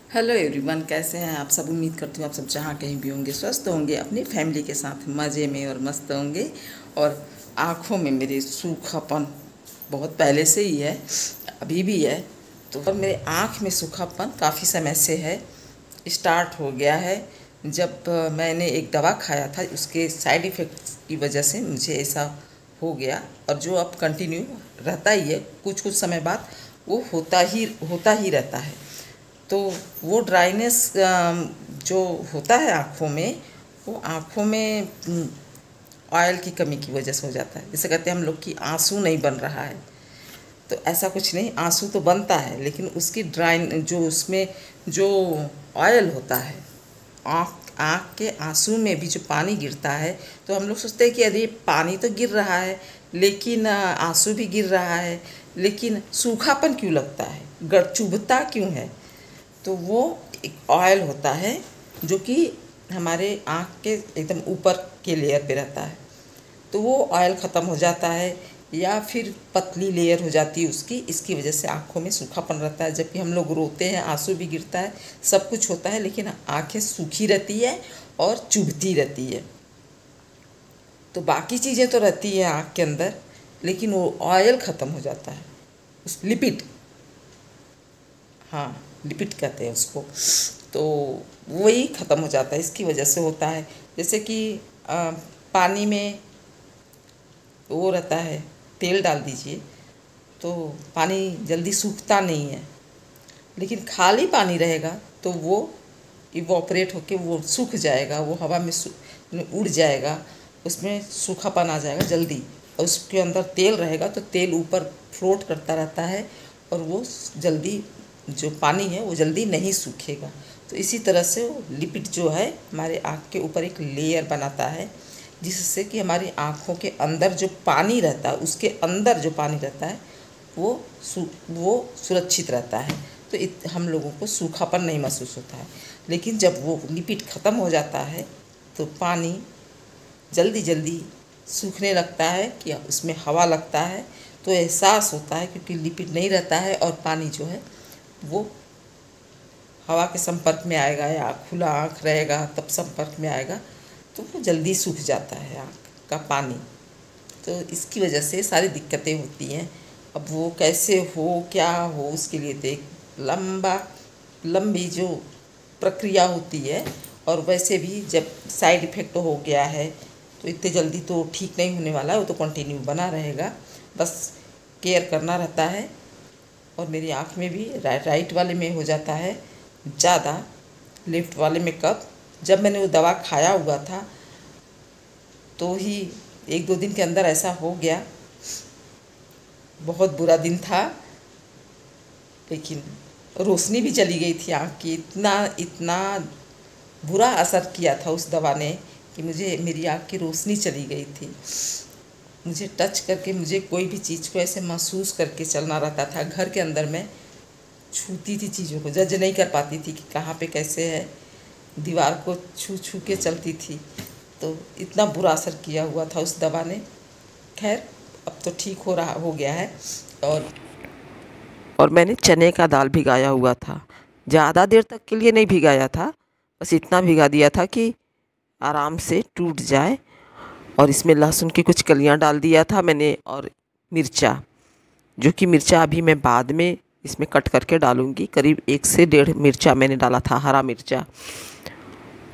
Hello everyone, कैसे हैं आप सब। उम्मीद करती हूँ आप सब जहाँ कहीं भी होंगे स्वस्थ होंगे, अपनी फैमिली के साथ मज़े में और मस्त होंगे। और आँखों में मेरे सूखापन बहुत पहले से ही है, अभी भी है। तो और मेरे आँख में सूखापन काफ़ी समय से है, स्टार्ट हो गया है। जब मैंने एक दवा खाया था, उसके साइड इफ़ेक्ट्स की वजह से मुझे ऐसा हो गया, और जो अब कंटिन्यू रहता ही है, कुछ कुछ समय बाद वो होता ही रहता है। तो वो ड्राइनेस जो होता है आँखों में, वो आँखों में ऑयल की कमी की वजह से हो जाता है। जैसे कहते हैं हम लोग कि आंसू नहीं बन रहा है, तो ऐसा कुछ नहीं, आंसू तो बनता है, लेकिन उसकी ड्राइन जो उसमें जो ऑयल होता है, आँख आँख के आंसू में भी जो पानी गिरता है, तो हम लोग सोचते हैं कि अरे पानी तो गिर रहा है, लेकिन आंसू भी गिर रहा है, लेकिन सूखापन क्यों लगता है, चुभता क्यों है। तो वो एक ऑयल होता है जो कि हमारे आँख के एकदम ऊपर के लेयर पे रहता है। तो वो ऑयल ख़त्म हो जाता है, या फिर पतली लेयर हो जाती है उसकी, इसकी वजह से आँखों में सूखापन रहता है। जबकि हम लोग रोते हैं, आंसू भी गिरता है, सब कुछ होता है, लेकिन आँखें सूखी रहती है और चुभती रहती है। तो बाकी चीज़ें तो रहती है आँख के अंदर, लेकिन वो ऑयल ख़त्म हो जाता है, उस लिपिड, हाँ लिपिड कहते हैं उसको। तो वही ख़त्म हो जाता है, इसकी वजह से होता है। जैसे कि पानी में वो रहता है, तेल डाल दीजिए तो पानी जल्दी सूखता नहीं है, लेकिन खाली पानी रहेगा तो वो इवोपरेट होके वो सूख जाएगा, वो हवा में उड़ जाएगा, उसमें सूखापन आ जाएगा जल्दी। और उसके अंदर तेल रहेगा तो तेल ऊपर फ्लोट करता रहता है, और वो जल्दी जो पानी है वो जल्दी नहीं सूखेगा। तो इसी तरह से वो लिपिड जो है हमारे आँख के ऊपर एक लेयर बनाता है, जिससे कि हमारी आँखों के अंदर जो पानी रहता है, उसके अंदर जो पानी रहता है वो सुरक्षित रहता है। तो हम लोगों को सूखापन नहीं महसूस होता है। लेकिन जब वो लिपिड ख़त्म हो जाता है तो पानी जल्दी जल्दी सूखने लगता है, कि उसमें हवा लगता है तो एहसास होता है, क्योंकि लिपिड नहीं रहता है और पानी जो है वो हवा के संपर्क में आएगा, या खुला आँख रहेगा तब संपर्क में आएगा, तो वो जल्दी सूख जाता है आँख का पानी। तो इसकी वजह से सारी दिक्कतें होती हैं। अब वो कैसे हो, क्या हो, उसके लिए तो एक लंबी जो प्रक्रिया होती है। और वैसे भी जब साइड इफ़ेक्ट हो गया है तो इतने जल्दी तो ठीक नहीं होने वाला है, वो तो कंटिन्यू बना रहेगा, बस केयर करना रहता है। और मेरी आँख में भी राइट वाले में हो जाता है ज़्यादा, लेफ्ट वाले में कब, जब मैंने वो दवा खाया हुआ था तो ही 1-2 दिन के अंदर ऐसा हो गया। बहुत बुरा दिन था, लेकिन रोशनी भी चली गई थी आँख की, इतना इतना बुरा असर किया था उस दवा ने कि मुझे मेरी आँख की रोशनी चली गई थी। मुझे टच करके, मुझे कोई भी चीज़ को ऐसे महसूस करके चलना रहता था। घर के अंदर मैं छूती थी चीज़ों को, जज नहीं कर पाती थी कि कहाँ पे कैसे है, दीवार को छू छू के चलती थी। तो इतना बुरा असर किया हुआ था उस दवा ने। खैर अब तो ठीक हो गया है। और मैंने चने का दाल भिगाया हुआ था, ज़्यादा देर तक के लिए नहीं भिगाया था, बस इतना भिगा दिया था कि आराम से टूट जाए। और इसमें लहसुन की कुछ कलियां डाल दिया था मैंने, और मिर्चा, जो कि मिर्चा अभी मैं बाद में इसमें कट करके डालूँगी। करीब 1 से 1.5 मिर्चा मैंने डाला था, हरा मिर्चा।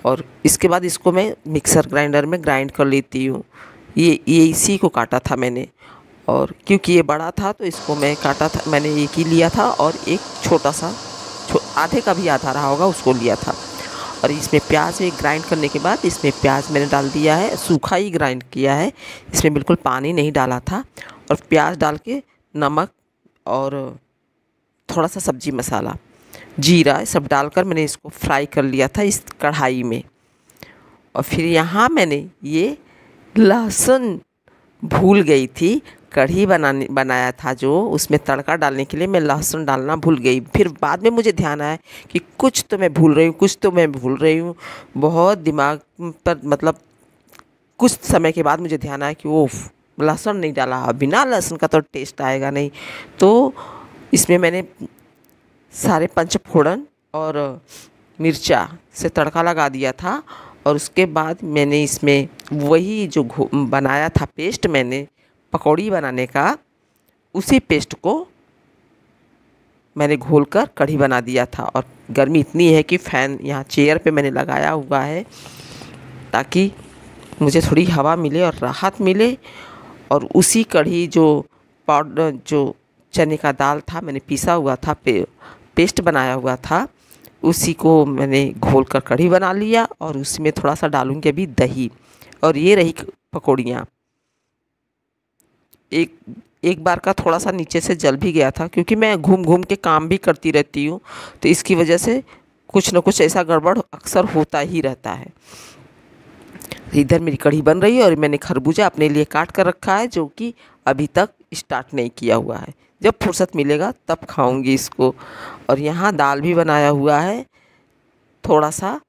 और इसके बाद इसको मैं मिक्सर ग्राइंडर में ग्राइंड कर लेती हूँ। ये इसी को काटा था मैंने, और क्योंकि ये बड़ा था तो इसको मैं काटा था, मैंने एक ही लिया था, और एक छोटा सा आधे का भी आधा रहा होगा उसको लिया था। और इसमें प्याज एक ग्राइंड करने के बाद इसमें प्याज मैंने डाल दिया है, सूखा ही ग्राइंड किया है, इसमें बिल्कुल पानी नहीं डाला था। और प्याज डाल के नमक और थोड़ा सा सब्जी मसाला, जीरा, सब डालकर मैंने इसको फ्राई कर लिया था इस कढ़ाई में। और फिर यहाँ मैंने ये लहसुन भूल गई थी, कढ़ी बनाया था जो, उसमें तड़का डालने के लिए मैं लहसुन डालना भूल गई। फिर बाद में मुझे ध्यान आया कि कुछ तो मैं भूल रही हूँ, कुछ तो मैं भूल रही हूँ। बहुत दिमाग पर, मतलब कुछ समय के बाद मुझे ध्यान आया कि ओफ, लहसुन नहीं डाला, बिना लहसुन का तो टेस्ट आएगा नहीं। तो इसमें मैंने सारे पंचफोड़न और मिर्चा से तड़का लगा दिया था। और उसके बाद मैंने इसमें वही जो बनाया था पेस्ट मैंने पकौड़ी बनाने का, उसी पेस्ट को मैंने घोलकर कढ़ी बना दिया था। और गर्मी इतनी है कि फ़ैन यहाँ चेयर पे मैंने लगाया हुआ है ताकि मुझे थोड़ी हवा मिले और राहत मिले। और उसी कढ़ी जो पाउडर जो चने का दाल था मैंने पीसा हुआ था, पेस्ट बनाया हुआ था, उसी को मैंने घोल कर कढ़ी बना लिया। और उसमें थोड़ा सा डालूंगी अभी दही। और ये रही पकौड़ियाँ। एक बार का थोड़ा सा नीचे से जल भी गया था क्योंकि मैं घूम घूम के काम भी करती रहती हूँ, तो इसकी वजह से कुछ न कुछ ऐसा गड़बड़ अक्सर होता ही रहता है। इधर मेरी कढ़ी बन रही है और मैंने खरबूजा अपने लिए काट कर रखा है, जो कि अभी तक स्टार्ट नहीं किया हुआ है। जब फुर्सत मिलेगा तब खाऊंगी इसको। और यहाँ दाल भी बनाया हुआ है थोड़ा सा।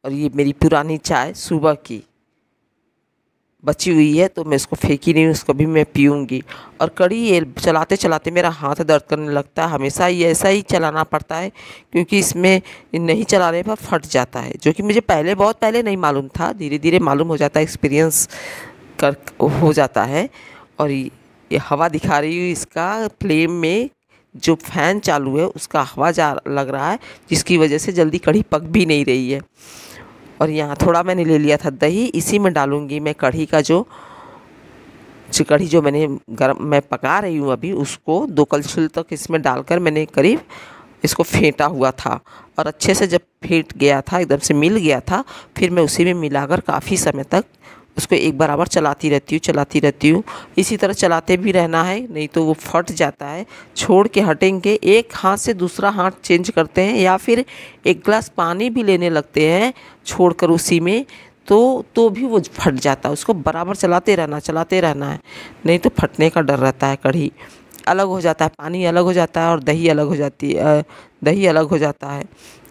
और ये मेरी पुरानी चाय सुबह की बची हुई है, तो मैं इसको फेंकी नहीं, उसको भी मैं पीऊँगी। और कढ़ी ये चलाते चलाते मेरा हाथ दर्द करने लगता है। हमेशा ही ऐसा ही चलाना पड़ता है क्योंकि इसमें नहीं चलाने पर फट जाता है, जो कि मुझे बहुत पहले नहीं मालूम था। धीरे धीरे मालूम हो जाता है, एक्सपीरियंस कर हो जाता है। और ये हवा दिखा रही हूँ, इसका फ्लेम में जो फ़ैन चालू है उसका हवा जा लग रहा है, जिसकी वजह से जल्दी कढ़ी पक भी नहीं रही है। और यहाँ थोड़ा मैंने ले लिया था दही, इसी में डालूंगी मैं कढ़ी का जो कढ़ी जो मैं पका रही हूँ अभी, उसको 2 कलछुल तक इसमें डालकर मैंने करीब इसको फेंटा हुआ था। और अच्छे से जब फेंट गया था, एकदम से मिल गया था, फिर मैं उसी में मिलाकर काफ़ी समय तक उसको एक बराबर चलाती रहती हूँ। इसी तरह चलाते भी रहना है, नहीं तो वो फट जाता है। छोड़ के हटेंगे, एक हाथ से दूसरा हाथ चेंज करते हैं या फिर एक गिलास पानी भी लेने लगते हैं छोड़कर उसी में, तो भी वो फट जाता है। उसको बराबर चलाते रहना है, नहीं तो फटने का डर रहता है। कढ़ी अलग हो जाता है, पानी अलग हो जाता है और दही अलग हो जाता है।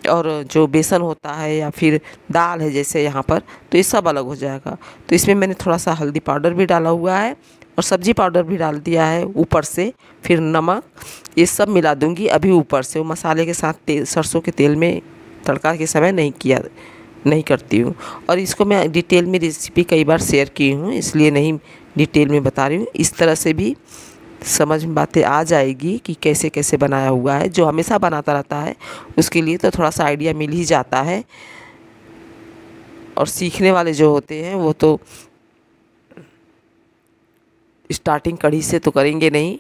और जो बेसन होता है या फिर दाल है जैसे यहाँ पर, तो ये सब अलग हो जाएगा। तो इसमें मैंने थोड़ा सा हल्दी पाउडर भी डाला हुआ है और सब्जी पाउडर भी डाल दिया है ऊपर से। फिर नमक, ये सब मिला दूँगी अभी ऊपर से। वो मसाले के साथ सरसों के तेल में तड़का के समय नहीं करती हूँ। और इसको मैं डिटेल में रेसिपी कई बार शेयर की हूँ, इसलिए नहीं डिटेल में बता रही हूँ। इस तरह से भी समझ में बातें आ जाएगी कि कैसे कैसे बनाया हुआ है। जो हमेशा बनाता रहता है उसके लिए तो थोड़ा सा आइडिया मिल ही जाता है। और सीखने वाले जो होते हैं वो तो स्टार्टिंग कढ़ी से तो करेंगे नहीं,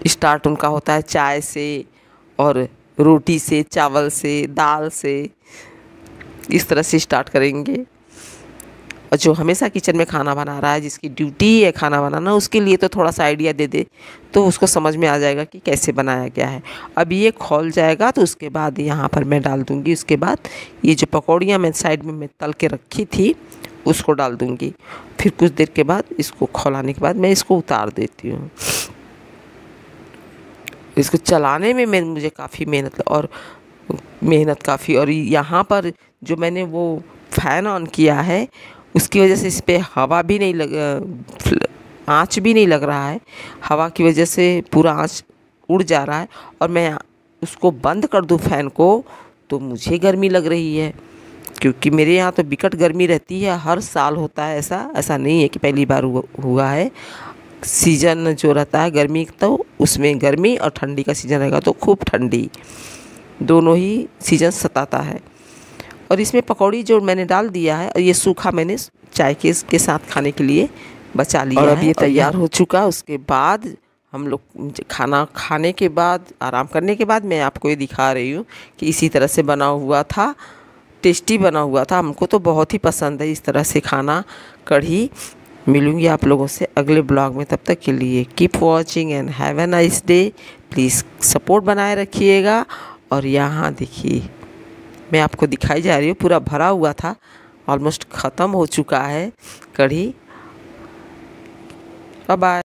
स्टार्ट उनका होता है चाय से और रोटी से, चावल से, दाल से, इस तरह से स्टार्ट करेंगे। और जो हमेशा किचन में खाना बना रहा है, जिसकी ड्यूटी है खाना बनाना, उसके लिए तो थोड़ा सा आइडिया दे तो उसको समझ में आ जाएगा कि कैसे बनाया गया है। अब ये खौल जाएगा तो उसके बाद यहाँ पर मैं डाल दूँगी। उसके बाद ये जो पकौड़ियाँ मैं साइड में मैं तल के रखी थी उसको डाल दूँगी। फिर कुछ देर के बाद इसको खौलाने के बाद मैं इसको उतार देती हूँ। इसको चलाने में मुझे काफ़ी मेहनत काफ़ी। और यहाँ पर जो मैंने वो फ़ैन ऑन किया है उसकी वजह से इस पर हवा भी नहीं आँच भी नहीं लग रहा है। हवा की वजह से पूरा आँच उड़ जा रहा है। और मैं उसको बंद कर दूँ फ़ैन को तो मुझे गर्मी लग रही है, क्योंकि मेरे यहाँ तो बिकट गर्मी रहती है। हर साल होता है ऐसा नहीं है कि पहली बार हुआ है। सीज़न जो रहता है गर्मी, तो उसमें गर्मी और ठंडी का सीज़न रहेगा तो खूब ठंडी, दोनों ही सीज़न सताता है। और इसमें पकौड़ी जो मैंने डाल दिया है, और ये सूखा मैंने चाय के साथ खाने के लिए बचा लिया है। और अब ये तैयार हो चुका। उसके बाद हम लोग खाना खाने के बाद, आराम करने के बाद, मैं आपको ये दिखा रही हूँ कि इसी तरह से बना हुआ था, टेस्टी बना हुआ था। हमको तो बहुत ही पसंद है इस तरह से खाना, कढ़ी। मिलूँगी आप लोगों से अगले ब्लॉग में, तब तक के लिए keep watching and have a nice day. Please support बनाए रखिएगा। और यहाँ देखिए, मैं आपको दिखाई जा रही हूँ, पूरा भरा हुआ था, ऑलमोस्ट ख़त्म हो चुका है कढ़ी। Bye bye.